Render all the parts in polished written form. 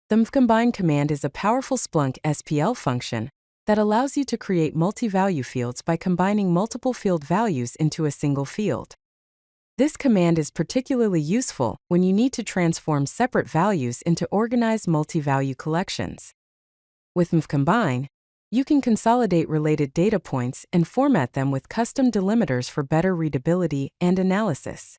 The mvcombine command is a powerful Splunk SPL function that allows you to create multi-value fields by combining multiple field values into a single field. This command is particularly useful when you need to transform separate values into organized multi-value collections. With mvcombine, you can consolidate related data points and format them with custom delimiters for better readability and analysis.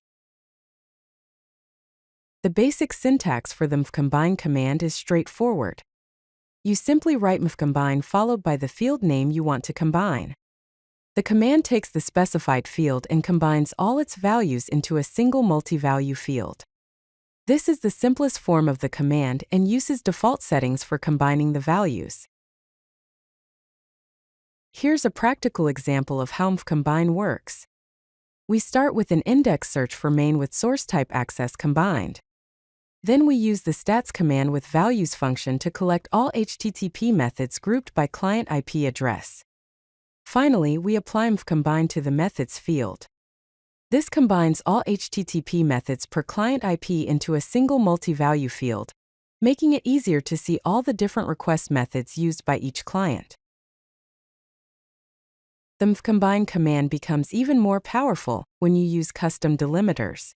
The basic syntax for the mvcombine command is straightforward. You simply write mvcombine followed by the field name you want to combine. The command takes the specified field and combines all its values into a single multi-value field. This is the simplest form of the command and uses default settings for combining the values. Here's a practical example of how mvcombine works. We start with an index search for main with source type access combined. Then we use the stats command with values function to collect all HTTP methods grouped by client IP address. Finally, we apply mvcombine to the methods field. This combines all HTTP methods per client IP into a single multi-value field, making it easier to see all the different request methods used by each client. The mvcombine command becomes even more powerful when you use custom delimiters.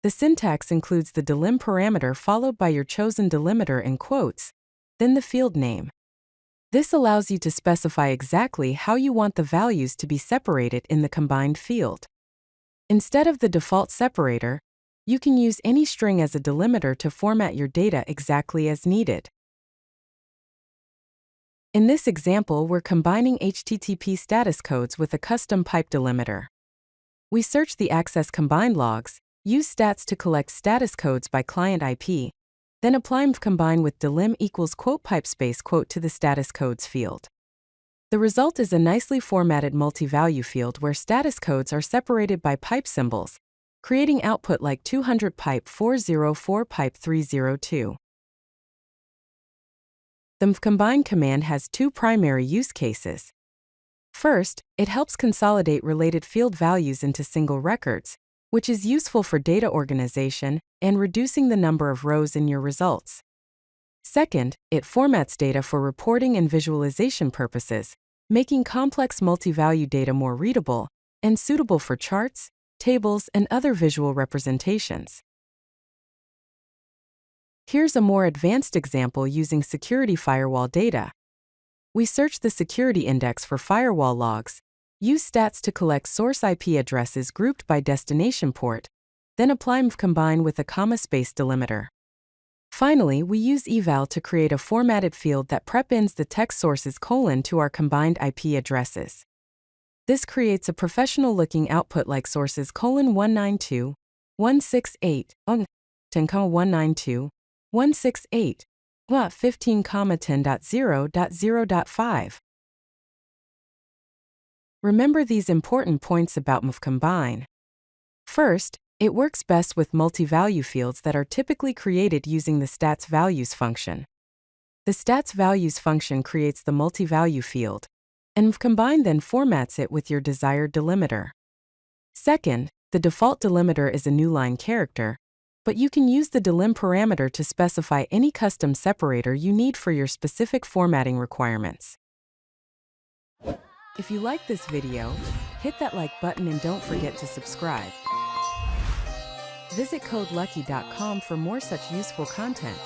The syntax includes the delim parameter followed by your chosen delimiter in quotes, then the field name. This allows you to specify exactly how you want the values to be separated in the combined field. Instead of the default separator, you can use any string as a delimiter to format your data exactly as needed. In this example, we're combining HTTP status codes with a custom pipe delimiter. We search the access combined logs, use stats to collect status codes by client IP, then apply mvcombine with delim equals quote pipe space quote to the status codes field. The result is a nicely formatted multi-value field where status codes are separated by pipe symbols, creating output like 200 pipe 404 pipe 302. The mvcombine command has two primary use cases. First, it helps consolidate related field values into single records, which is useful for data organization and reducing the number of rows in your results. Second, it formats data for reporting and visualization purposes, making complex multi-value data more readable and suitable for charts, tables, and other visual representations. Here's a more advanced example using security firewall data. We search the security index for firewall logs, use stats to collect source IP addresses grouped by destination port, then apply mvcombine with a comma-space delimiter. Finally, we use eval to create a formatted field that prep-ins the text sources : to our combined IP addresses. This creates a professional-looking output like sources : 192.168.10.192.168, 15.10.0.0.5. Remember these important points about mvcombine. First, it works best with multi-value fields that are typically created using the stats values function. The stats values function creates the multi-value field, and mvcombine then formats it with your desired delimiter. Second, the default delimiter is a new line character, but you can use the delim parameter to specify any custom separator you need for your specific formatting requirements. If you like this video, hit that like button and don't forget to subscribe. Visit CodeLucky.com for more such useful content.